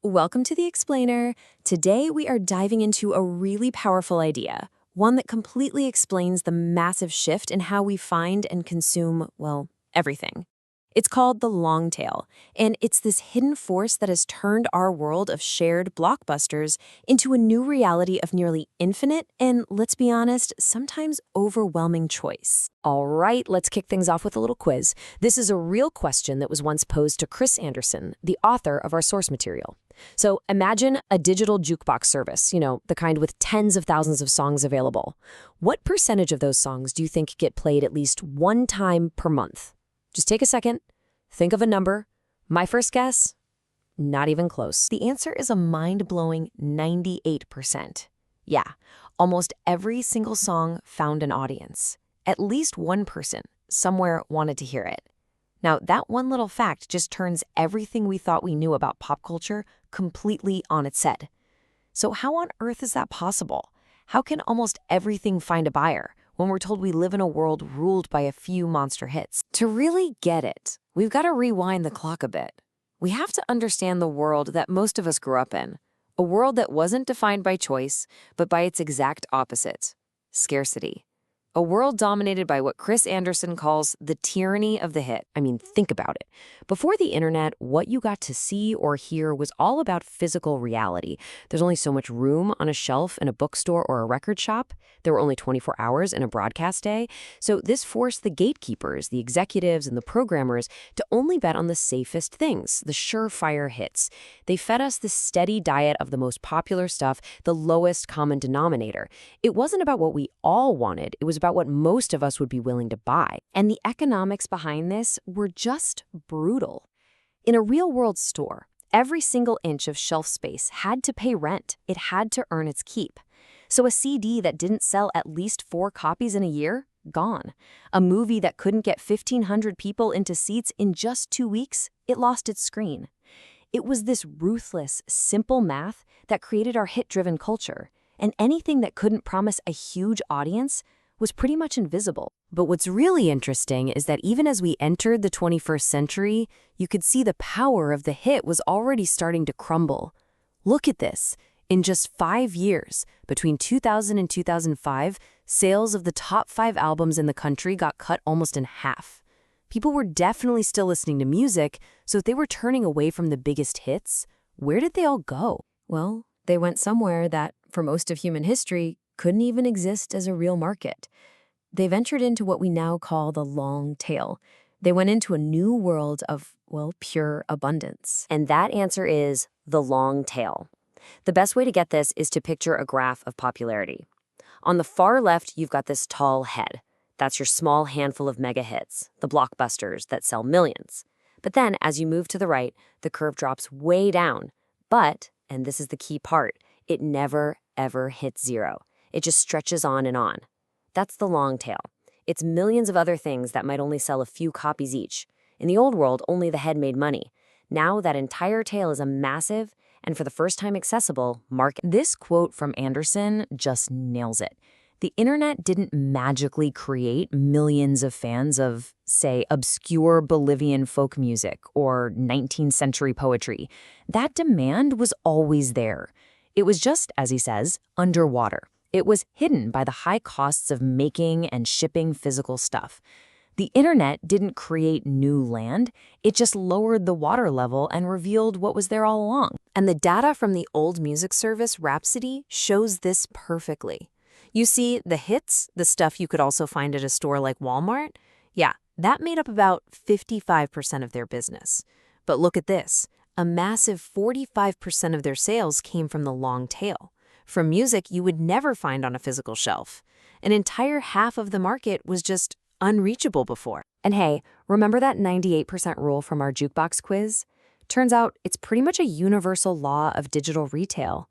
Welcome to The Explainer. Today we are diving into a really powerful idea, one that completely explains the massive shift in how we find and consume, well, everything. It's called the long tail, and it's this hidden force that has turned our world of shared blockbusters into a new reality of nearly infinite and, let's be honest, sometimes overwhelming choice. All right, let's kick things off with a little quiz. This is a real question that was once posed to Chris Anderson, the author of our source material. So imagine a digital jukebox service, the kind with tens of thousands of songs available. What percentage of those songs do you think get played at least one time per month? Just take a second, think of a number. My first guess? Not even close. The answer is a mind-blowing 98%. Yeah, almost every single song found an audience. At least one person somewhere wanted to hear it. Now, that one little fact just turns everything we thought we knew about pop culture completely on its head. So how on earth is that possible? How can almost everything find a buyer when we're told we live in a world ruled by a few monster hits? To really get it, we've got to rewind the clock a bit. We have to understand the world that most of us grew up in, a world that wasn't defined by choice, but by its exact opposite, scarcity. A world dominated by what Chris Anderson calls the tyranny of the hit. I mean, think about it. Before the internet, what you got to see or hear was all about physical reality. There's only so much room on a shelf in a bookstore or a record shop. There were only 24 hours in a broadcast day. So this forced the gatekeepers, the executives, and the programmers to only bet on the safest things, the surefire hits. They fed us this steady diet of the most popular stuff, the lowest common denominator. It wasn't about what we all wanted. It was about what most of us would be willing to buy. And the economics behind this were just brutal. In a real-world store, every single inch of shelf space had to pay rent. It had to earn its keep. So a CD that didn't sell at least 4 copies in a year? Gone. A movie that couldn't get 1,500 people into seats in just 2 weeks? It lost its screen. It was this ruthless, simple math that created our hit-driven culture. And anything that couldn't promise a huge audience was pretty much invisible. But what's really interesting is that even as we entered the 21st century, you could see the power of the hit was already starting to crumble. Look at this. In just 5 years, between 2000 and 2005, sales of the top 5 albums in the country got cut almost in half. People were definitely still listening to music, so if they were turning away from the biggest hits, where did they all go? Well, they went somewhere that, for most of human history, couldn't even exist as a real market. They ventured into what we now call the long tail. They went into a new world of, well, pure abundance. And that answer is the long tail. The best way to get this is to picture a graph of popularity. On the far left, you've got this tall head. That's your small handful of mega hits, the blockbusters that sell millions. But then, as you move to the right, the curve drops way down. But, and this is the key part, it never, ever hits zero. It just stretches on and on. That's the long tail. It's millions of other things that might only sell a few copies each. In the old world, only the head made money. Now that entire tail is a massive, and for the first time accessible, market. This quote from Anderson just nails it. The internet didn't magically create millions of fans of, say, obscure Bolivian folk music or 19th century poetry. That demand was always there. It was just, as he says, underwater. It was hidden by the high costs of making and shipping physical stuff. The internet didn't create new land, it just lowered the water level and revealed what was there all along. And the data from the old music service Rhapsody shows this perfectly. You see, the hits, the stuff you could also find at a store like Walmart, yeah, that made up about 55% of their business. But look at this, a massive 45% of their sales came from the long tail. From music you would never find on a physical shelf. An entire half of the market was just unreachable before. And hey, remember that 98% rule from our jukebox quiz? Turns out it's pretty much a universal law of digital retail.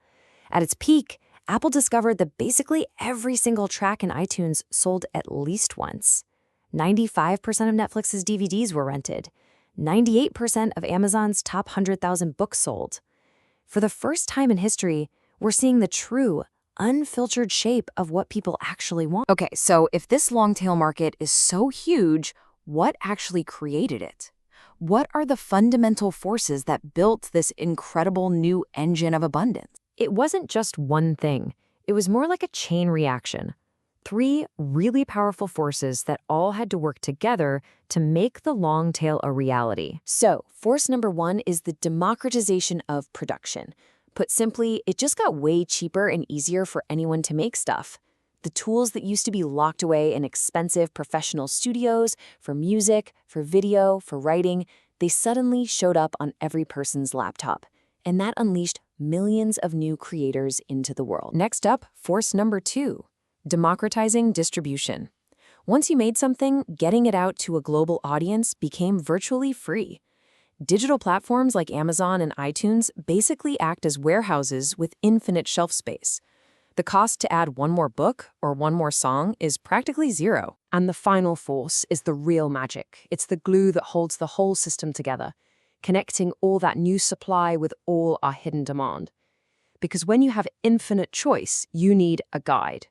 At its peak, Apple discovered that basically every single track in iTunes sold at least once. 95% of Netflix's DVDs were rented. 98% of Amazon's top 100,000 books sold. For the first time in history, we're seeing the true, unfiltered shape of what people actually want. Okay, so if this long tail market is so huge, what actually created it? What are the fundamental forces that built this incredible new engine of abundance? It wasn't just one thing. It was more like a chain reaction. Three really powerful forces that all had to work together to make the long tail a reality. So, force number one is the democratization of production. Put simply, it just got way cheaper and easier for anyone to make stuff. The tools that used to be locked away in expensive professional studios for music, for video, for writing, they suddenly showed up on every person's laptop. And that unleashed millions of new creators into the world. Next up, force number two, democratizing distribution. Once you made something, getting it out to a global audience became virtually free. Digital platforms like Amazon and iTunes basically act as warehouses with infinite shelf space. The cost to add one more book or one more song is practically zero. And the final force is the real magic. It's the glue that holds the whole system together, connecting all that new supply with all our hidden demand. Because when you have infinite choice, you need a guide.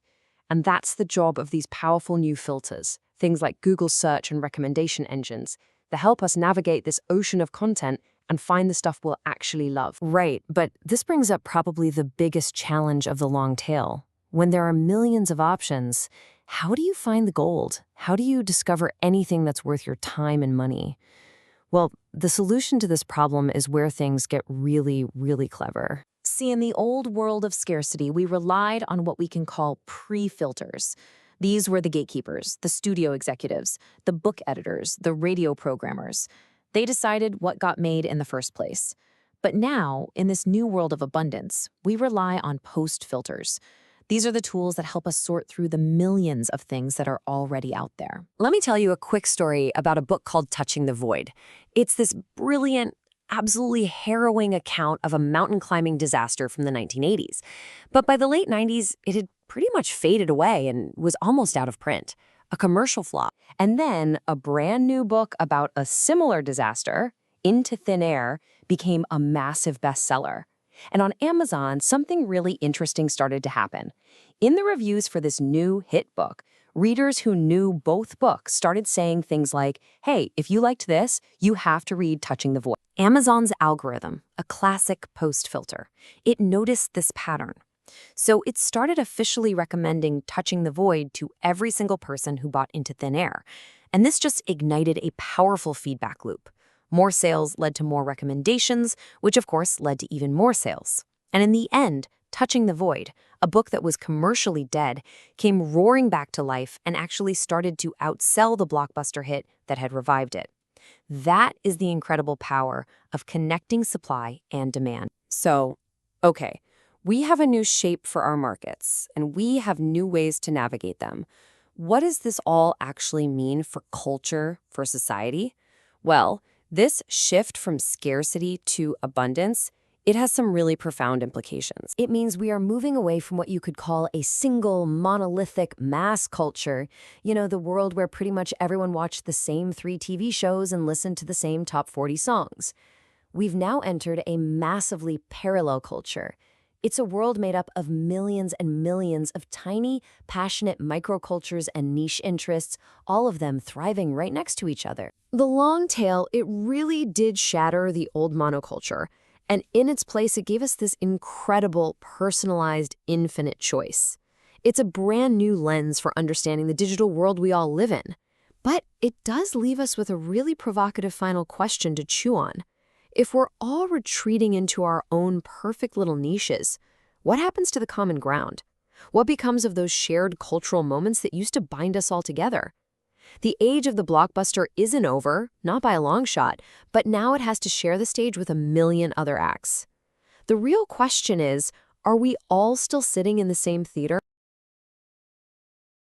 And that's the job of these powerful new filters, things like Google search and recommendation engines, that help us navigate this ocean of content and find the stuff we'll actually love. Right, but this brings up probably the biggest challenge of the long tail. When there are millions of options, how do you find the gold? How do you discover anything that's worth your time and money? Well, the solution to this problem is where things get really, really clever. See, in the old world of scarcity, we relied on what we can call pre-filters. These were the gatekeepers, the studio executives, the book editors, the radio programmers. They decided what got made in the first place. But now, in this new world of abundance, we rely on post-filters. These are the tools that help us sort through the millions of things that are already out there. Let me tell you a quick story about a book called Touching the Void. It's this brilliant, absolutely harrowing account of a mountain climbing disaster from the 1980s. But by the late 90s, it had pretty much faded away and was almost out of print. A commercial flop. And then a brand new book about a similar disaster, Into Thin Air, became a massive bestseller. And on Amazon, something really interesting started to happen. In the reviews for this new hit book, readers who knew both books started saying things like, hey, if you liked this, you have to read Touching the Void. Amazon's algorithm, a classic post filter, it noticed this pattern. So it started officially recommending Touching the Void to every single person who bought Into Thin Air. And this just ignited a powerful feedback loop. More sales led to more recommendations, which of course led to even more sales. And in the end, Touching the Void, a book that was commercially dead, came roaring back to life and actually started to outsell the blockbuster hit that had revived it. That is the incredible power of connecting supply and demand. So, okay. We have a new shape for our markets, and we have new ways to navigate them. What does this all actually mean for culture, for society? Well, this shift from scarcity to abundance, it has some really profound implications. It means we are moving away from what you could call a single, monolithic mass culture, the world where pretty much everyone watched the same 3 TV shows and listened to the same top 40 songs. We've now entered a massively parallel culture. It's a world made up of millions and millions of tiny, passionate microcultures and niche interests, all of them thriving right next to each other. The long tail, it really did shatter the old monoculture, and in its place, it gave us this incredible, personalized, infinite choice. It's a brand new lens for understanding the digital world we all live in. But it does leave us with a really provocative final question to chew on. If we're all retreating into our own perfect little niches, what happens to the common ground? What becomes of those shared cultural moments that used to bind us all together? The age of the blockbuster isn't over, not by a long shot, but now it has to share the stage with a million other acts. The real question is, are we all still sitting in the same theater?